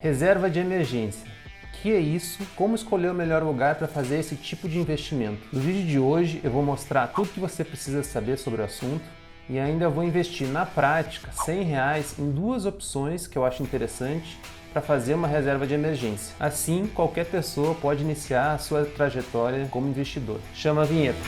Reserva de emergência. O que é isso? Como escolher o melhor lugar para fazer esse tipo de investimento? No vídeo de hoje eu vou mostrar tudo que você precisa saber sobre o assunto e ainda vou investir na prática R$100 em duas opções que eu acho interessante para fazer uma reserva de emergência. Assim, qualquer pessoa pode iniciar a sua trajetória como investidor. Chama a vinheta!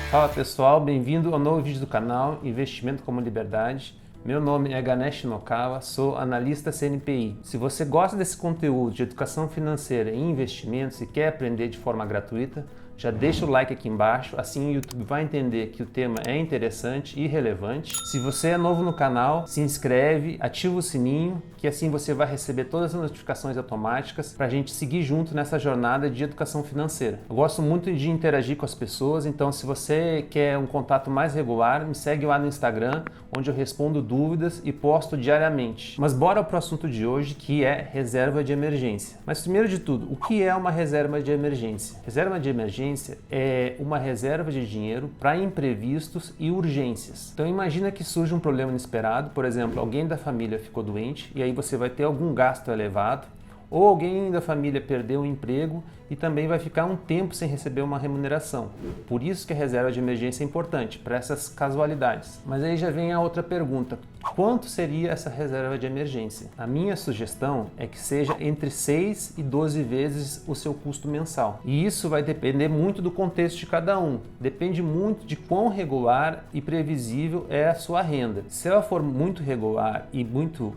Fala pessoal, bem-vindo ao novo vídeo do canal Investimento como Liberdade. Meu nome é Ganesh Nokawa, sou analista CNPI. Se você gosta desse conteúdo de educação financeira e investimentos e quer aprender de forma gratuita, já deixa o like aqui embaixo, assim o YouTube vai entender que o tema é interessante e relevante. Se você é novo no canal, se inscreve, ativa o sininho, que assim você vai receber todas as notificações automáticas para a gente seguir junto nessa jornada de educação financeira. Eu gosto muito de interagir com as pessoas, então se você quer um contato mais regular, me segue lá no Instagram, onde eu respondo dúvidas e posto diariamente. Mas bora para o assunto de hoje, que é reserva de emergência. Mas primeiro de tudo, o que é uma reserva de emergência? Reserva de emergência é uma reserva de dinheiro para imprevistos e urgências. Então imagina que surge um problema inesperado, por exemplo, alguém da família ficou doente e aí você vai ter algum gasto elevado, ou alguém da família perdeu o emprego e também vai ficar um tempo sem receber uma remuneração. Por isso que a reserva de emergência é importante, para essas casualidades. Mas aí já vem a outra pergunta: quanto seria essa reserva de emergência? A minha sugestão é que seja entre 6 e 12 vezes o seu custo mensal. E isso vai depender muito do contexto de cada um. Depende muito de quão regular e previsível é a sua renda. Se ela for muito regular e muito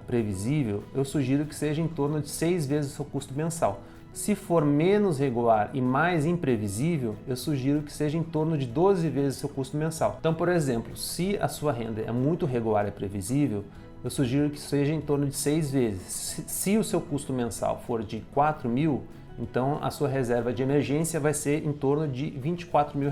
previsível, eu sugiro que seja em torno de 6 vezes o seu custo mensal. Se for menos regular e mais imprevisível, eu sugiro que seja em torno de 12 vezes o seu custo mensal. Então, por exemplo, se a sua renda é muito regular e previsível, eu sugiro que seja em torno de 6 vezes. Se o seu custo mensal for de 4 mil, então a sua reserva de emergência vai ser em torno de R$24 mil.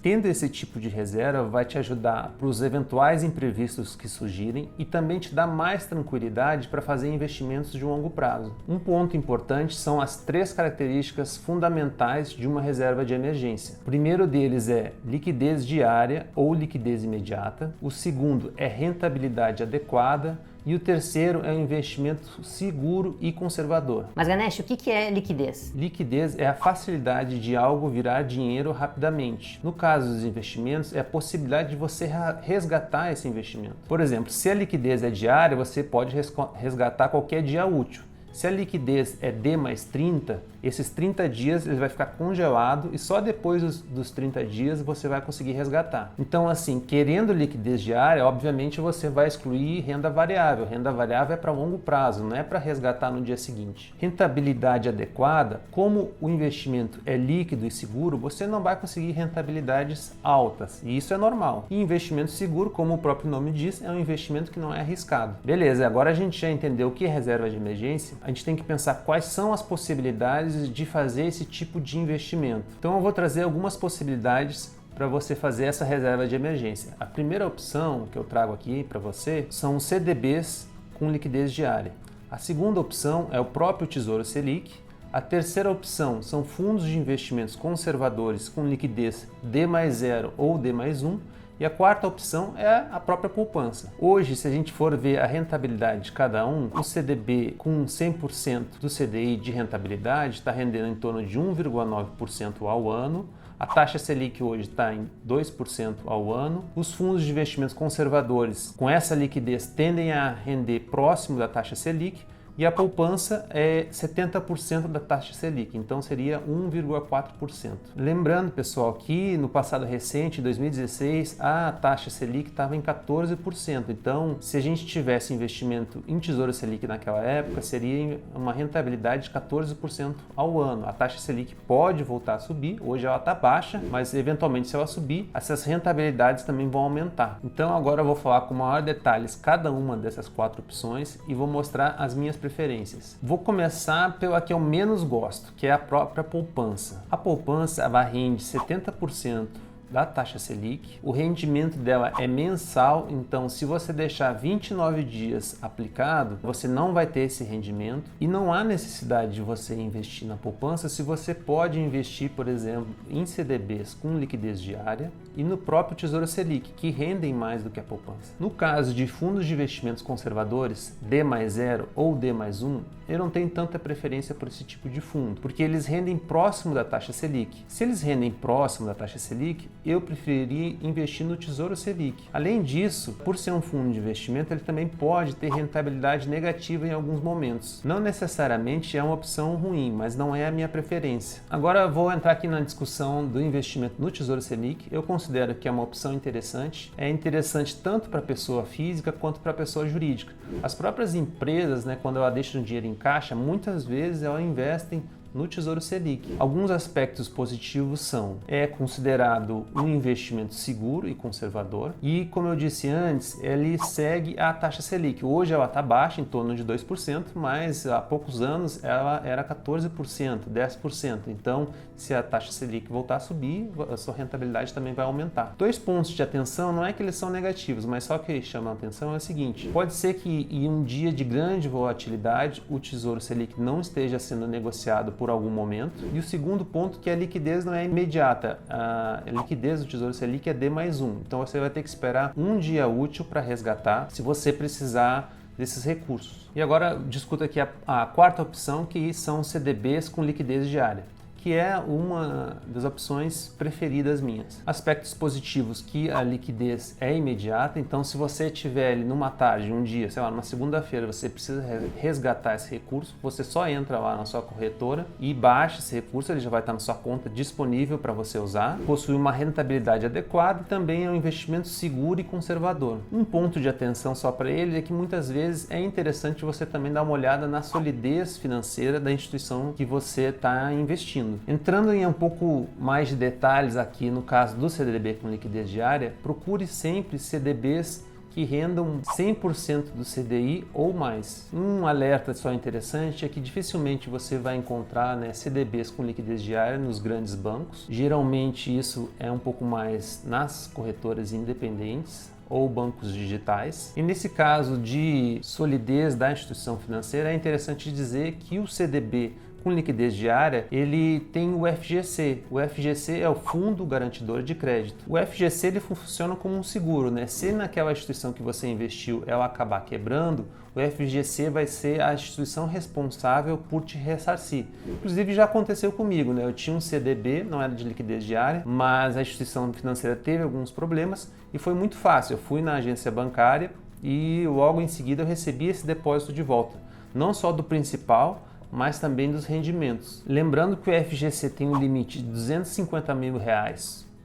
Tendo esse tipo de reserva vai te ajudar para os eventuais imprevistos que surgirem e também te dá mais tranquilidade para fazer investimentos de longo prazo. Um ponto importante são as 3 características fundamentais de uma reserva de emergência. O primeiro deles é liquidez diária ou liquidez imediata. O segundo é rentabilidade adequada. E o terceiro é um investimento seguro e conservador. Mas Ganesh, o que é liquidez? Liquidez é a facilidade de algo virar dinheiro rapidamente. No caso dos investimentos, é a possibilidade de você resgatar esse investimento. Por exemplo, se a liquidez é diária, você pode resgatar qualquer dia útil. Se a liquidez é D mais 30, esses 30 dias ele vai ficar congelado e só depois dos 30 dias você vai conseguir resgatar. Então assim, querendo liquidez diária, obviamente você vai excluir renda variável. Renda variável é para longo prazo, não é para resgatar no dia seguinte. Rentabilidade adequada, como o investimento é líquido e seguro, você não vai conseguir rentabilidades altas e isso é normal. E investimento seguro, como o próprio nome diz, é um investimento que não é arriscado. Beleza, agora a gente já entendeu o que é reserva de emergência. A gente tem que pensar quais são as possibilidades de fazer esse tipo de investimento. Então eu vou trazer algumas possibilidades para você fazer essa reserva de emergência. A primeira opção que eu trago aqui para você são os CDBs com liquidez diária. A segunda opção é o próprio Tesouro Selic. A terceira opção são fundos de investimentos conservadores com liquidez D mais 0 ou D mais 1. E a quarta opção é a própria poupança. Hoje, se a gente for ver a rentabilidade de cada um, o CDB com 100% do CDI de rentabilidade está rendendo em torno de 1,9% ao ano. A taxa Selic hoje está em 2% ao ano. Os fundos de investimentos conservadores com essa liquidez tendem a render próximo da taxa Selic. E a poupança é 70% da taxa Selic, então seria 1,4%. Lembrando, pessoal, que no passado recente, em 2016, a taxa Selic estava em 14%. Então, se a gente tivesse investimento em Tesouro Selic naquela época, seria uma rentabilidade de 14% ao ano. A taxa Selic pode voltar a subir, hoje ela está baixa, mas eventualmente se ela subir, essas rentabilidades também vão aumentar. Então, agora eu vou falar com maior detalhes cada uma dessas 4 opções e vou mostrar as minhas preferências. Vou começar pela que eu menos gosto, que é a própria poupança. A poupança ela rende 70% da taxa Selic. O rendimento dela é mensal, então se você deixar 29 dias aplicado, você não vai ter esse rendimento e não há necessidade de você investir na poupança se você pode investir, por exemplo, em CDBs com liquidez diária e no próprio Tesouro Selic, que rendem mais do que a poupança. No caso de fundos de investimentos conservadores, D+0 ou D+1, eu não tenho tanta preferência por esse tipo de fundo, porque eles rendem próximo da taxa Selic. Se eles rendem próximo da taxa Selic, eu preferiria investir no Tesouro Selic. Além disso, por ser um fundo de investimento, ele também pode ter rentabilidade negativa em alguns momentos. Não necessariamente é uma opção ruim, mas não é a minha preferência. Agora vou entrar aqui na discussão do investimento no Tesouro Selic. Eu considero que é uma opção interessante. É interessante tanto para a pessoa física quanto para a pessoa jurídica. As próprias empresas, quando ela deixa o dinheiro em caixa, muitas vezes elas investem no Tesouro Selic. Alguns aspectos positivos são: é considerado um investimento seguro e conservador e, como eu disse antes, ele segue a taxa Selic. Hoje ela está baixa, em torno de 2%, mas há poucos anos ela era 14%, 10%. Então, se a taxa Selic voltar a subir, a sua rentabilidade também vai aumentar. 2 pontos de atenção, não é que eles são negativos, mas só que chama a atenção é o seguinte: pode ser que em um dia de grande volatilidade o Tesouro Selic não esteja sendo negociado por algum momento. E o segundo ponto, que a liquidez não é imediata. A liquidez do Tesouro Selic é D+1. Então você vai ter que esperar um dia útil para resgatar, se você precisar desses recursos. E agora discuto aqui a quarta opção, que são CDBs com liquidez diária, que é uma das opções preferidas minhas. Aspectos positivos: que a liquidez é imediata, então se você tiver ali numa tarde, um dia, sei lá, numa segunda-feira, você precisa resgatar esse recurso, você só entra lá na sua corretora e baixa esse recurso, ele já vai estar na sua conta disponível para você usar. Possui uma rentabilidade adequada e também é um investimento seguro e conservador. Um ponto de atenção só para ele é que muitas vezes é interessante você também dar uma olhada na solidez financeira da instituição que você está investindo. Entrando em um pouco mais de detalhes aqui no caso do CDB com liquidez diária, procure sempre CDBs que rendam 100% do CDI ou mais. Um alerta só interessante é que dificilmente você vai encontrar CDBs com liquidez diária nos grandes bancos. Geralmente isso é um pouco mais nas corretoras independentes ou bancos digitais. E nesse caso de solidez da instituição financeira, é interessante dizer que o CDB com liquidez diária, ele tem o FGC. O FGC é o Fundo Garantidor de Crédito. O FGC ele funciona como um seguro, Se naquela instituição que você investiu ela acabar quebrando, o FGC vai ser a instituição responsável por te ressarcir. Inclusive já aconteceu comigo, Eu tinha um CDB, não era de liquidez diária, mas a instituição financeira teve alguns problemas e foi muito fácil. Eu fui na agência bancária e logo em seguida eu recebi esse depósito de volta, não só do principal, mas também dos rendimentos. Lembrando que o FGC tem um limite de R$250 mil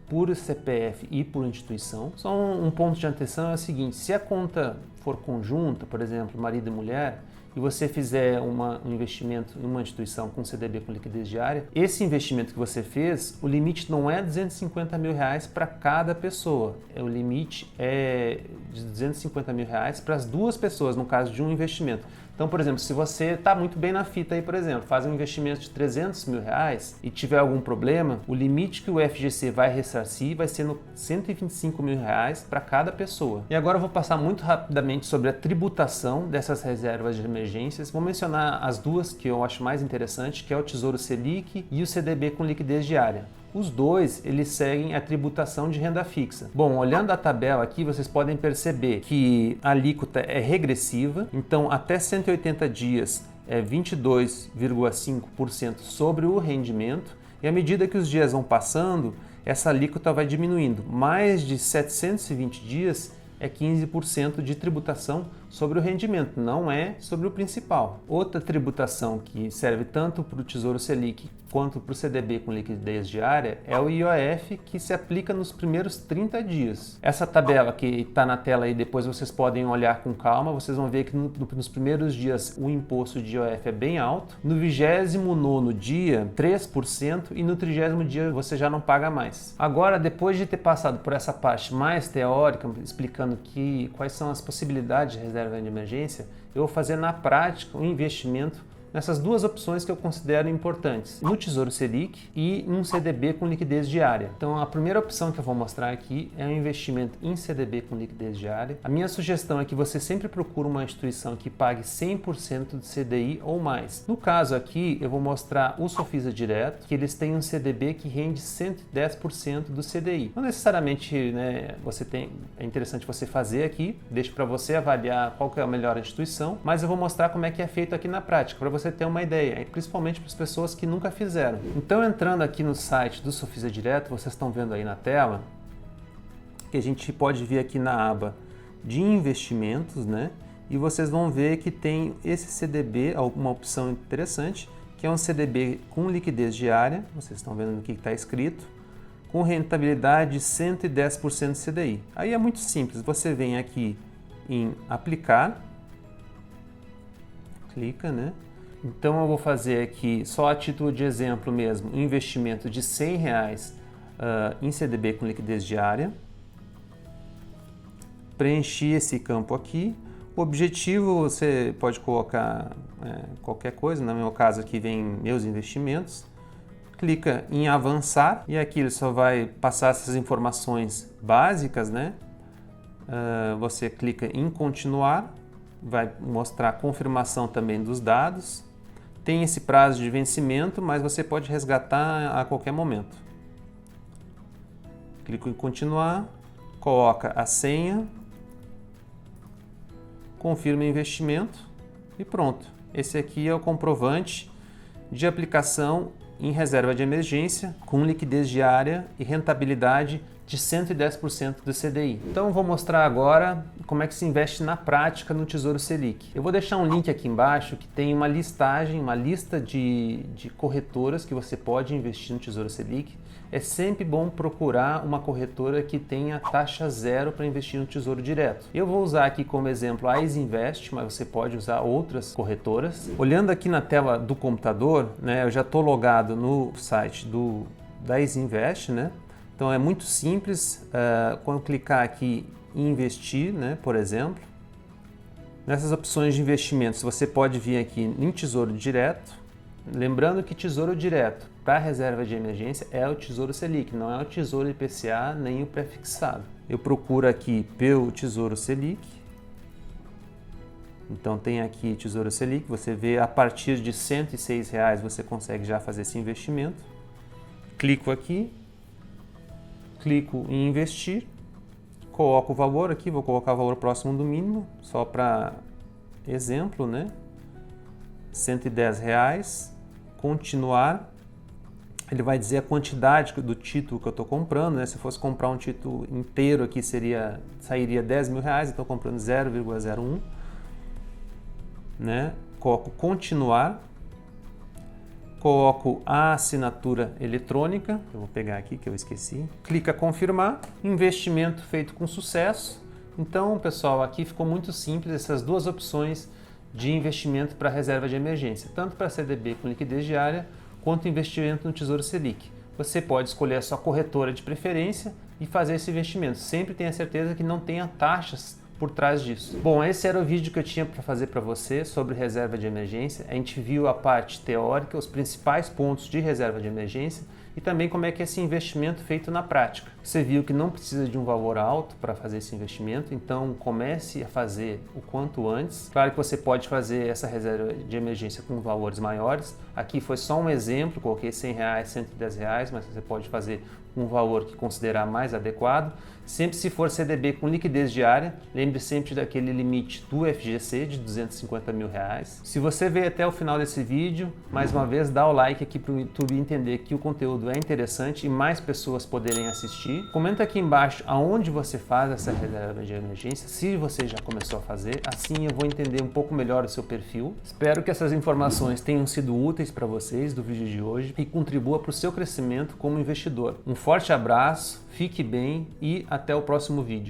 por CPF e por instituição. Só um ponto de atenção é o seguinte: se a conta for conjunta, por exemplo, marido e mulher, e você fizer um investimento em uma instituição com CDB com liquidez diária, esse investimento que você fez, o limite não é R$250 mil para cada pessoa. O limite é de R$250 mil para as duas pessoas, no caso de um investimento. Então, por exemplo, se você está muito bem na fita aí, por exemplo, faz um investimento de R$300 mil e tiver algum problema, o limite que o FGC vai ressarcir vai ser no R$125 mil para cada pessoa. E agora eu vou passar muito rapidamente sobre a tributação dessas reservas de emergências. Vou mencionar as duas que eu acho mais interessante, que é o Tesouro Selic e o CDB com liquidez diária. Os dois, eles seguem a tributação de renda fixa. Bom, olhando a tabela aqui, vocês podem perceber que a alíquota é regressiva, então até 180 dias é 22,5% sobre o rendimento, e à medida que os dias vão passando, essa alíquota vai diminuindo. Mais de 720 dias é 15% de tributação sobre o rendimento, não é sobre o principal. Outra tributação que serve tanto para o Tesouro Selic quanto para o CDB com liquidez diária é o IOF, que se aplica nos primeiros 30 dias. Essa tabela que está na tela aí, depois vocês podem olhar com calma, vocês vão ver que nos primeiros dias o imposto de IOF é bem alto, no 29º dia 3% e no 30º dia você já não paga mais. Agora, depois de ter passado por essa parte mais teórica, explicando quais são as possibilidades de reserva de emergência, eu vou fazer na prática um investimento nessas duas opções que eu considero importantes, no Tesouro Selic e um CDB com liquidez diária. Então a primeira opção que eu vou mostrar aqui é um investimento em CDB com liquidez diária. A minha sugestão é que você sempre procure uma instituição que pague 100% de CDI ou mais. No caso aqui eu vou mostrar o Sofisa Direto, que eles têm um CDB que rende 110% do CDI. Não necessariamente, né, é interessante você fazer aqui, deixo para você avaliar qual que é a melhor instituição, mas eu vou mostrar como é que é feito aqui na prática, para você ter uma ideia, principalmente para as pessoas que nunca fizeram. Então, entrando aqui no site do Sofisa Direto, vocês estão vendo aí na tela, que a gente pode vir aqui na aba de investimentos, né? E vocês vão ver que tem esse CDB, uma opção interessante, que é um CDB com liquidez diária, vocês estão vendo aqui que está escrito, com rentabilidade de 110% de CDI. Aí é muito simples, você vem aqui em aplicar, clica, né? Então eu vou fazer aqui, só a título de exemplo mesmo, um investimento de R$100 em CDB com liquidez diária. Preenchi esse campo aqui. O objetivo você pode colocar qualquer coisa, no meu caso aqui vem meus investimentos. Clica em avançar e aqui ele só vai passar essas informações básicas, né? Você clica em continuar, vai mostrar a confirmação também dos dados. Tem esse prazo de vencimento, mas você pode resgatar a qualquer momento. Clico em continuar, coloca a senha, confirma o investimento e pronto. Esse aqui é o comprovante de aplicação em reserva de emergência com liquidez diária e rentabilidade de 110% do CDI. Então vou mostrar agora como é que se investe na prática no Tesouro Selic. Eu vou deixar um link aqui embaixo que tem uma listagem, uma lista de corretoras que você pode investir no Tesouro Selic. É sempre bom procurar uma corretora que tenha taxa zero para investir no Tesouro Direto. Eu vou usar aqui como exemplo a Isinvest, mas você pode usar outras corretoras. Olhando aqui na tela do computador, né, eu já estou logado no site da Isinvest, né? Então é muito simples, quando clicar aqui em investir, né, por exemplo, nessas opções de investimentos você pode vir aqui em Tesouro Direto, lembrando que Tesouro Direto para reserva de emergência é o Tesouro Selic, não é o Tesouro IPCA nem o prefixado. Eu procuro aqui pelo Tesouro Selic, então tem aqui Tesouro Selic, você vê a partir de R$106 você consegue já fazer esse investimento, clico aqui, clico em investir, coloco o valor aqui, vou colocar o valor próximo do mínimo, só para exemplo, né? R$110, continuar, ele vai dizer a quantidade do título que eu estou comprando, né? Se eu fosse comprar um título inteiro aqui sairia R$10.000, então comprando 0,01, né? Coloco continuar, coloco a assinatura eletrônica, eu vou pegar aqui que eu esqueci, clica confirmar, investimento feito com sucesso. Então, pessoal, aqui ficou muito simples essas duas opções de investimento para reserva de emergência, tanto para CDB com liquidez diária, quanto investimento no Tesouro Selic. Você pode escolher a sua corretora de preferência e fazer esse investimento. Sempre tenha certeza que não tenha taxas por trás disso. Bom, esse era o vídeo que eu tinha para fazer para você sobre reserva de emergência. A gente viu a parte teórica, os principais pontos de reserva de emergência e também como é que é esse investimento feito na prática. Você viu que não precisa de um valor alto para fazer esse investimento, então comece a fazer o quanto antes. Claro que você pode fazer essa reserva de emergência com valores maiores. Aqui foi só um exemplo, coloquei R$100, R$110, mas você pode fazer um valor que considerar mais adequado. Sempre se for CDB com liquidez diária, lembre sempre daquele limite do FGC de R$250 mil. Se você veio até o final desse vídeo, mais uma vez dá o like aqui para o YouTube entender que o conteúdo é interessante e mais pessoas poderem assistir. Comenta aqui embaixo aonde você faz essa reserva de emergência, se você já começou a fazer, assim eu vou entender um pouco melhor o seu perfil. Espero que essas informações tenham sido úteis para vocês do vídeo de hoje e contribua para o seu crescimento como investidor. Um forte abraço, fique bem e até o próximo vídeo.